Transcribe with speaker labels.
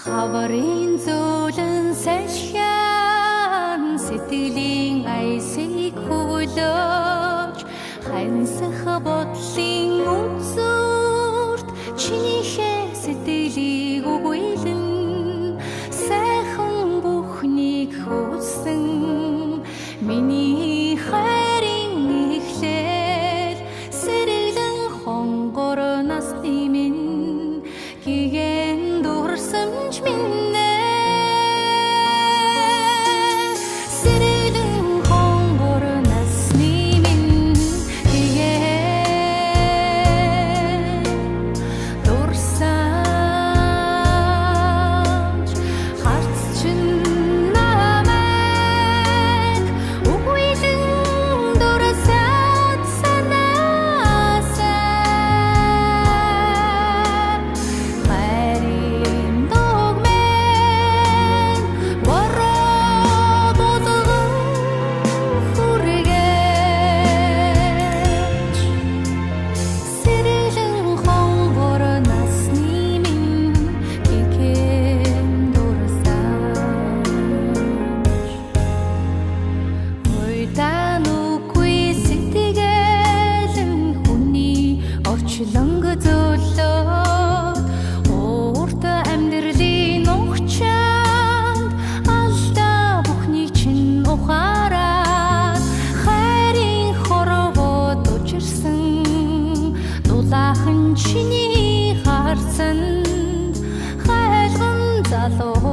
Speaker 1: Хаварын зөөлөн сайшаан сэтгэлийн айсыг хөвлөж хансах бодлын үзүүрт чинийхээ сэтгэлийг үгүйлэн сайхан бүхнийг хүссэн миний хайрын эхлэл сэргэлэн хонгор насны минь гигэн дурсамж минь сэргэлэн хонгор насны минь гигэн дурсамж харц чинь намайг үгүйлэн дурсаад санаасаа хайрын догмэн бороо бузган хүргэж сэргэлэн хонгор насны минь гигэн дурсамж Уйдаангүй сэтгэл нь хүний орчлонг зөөлөө урт амьдралын ухчаанд алдаа бүхний чинь ухаараад хайрын хоровод учирсан дулаахан чиний харсанд хайлган залуу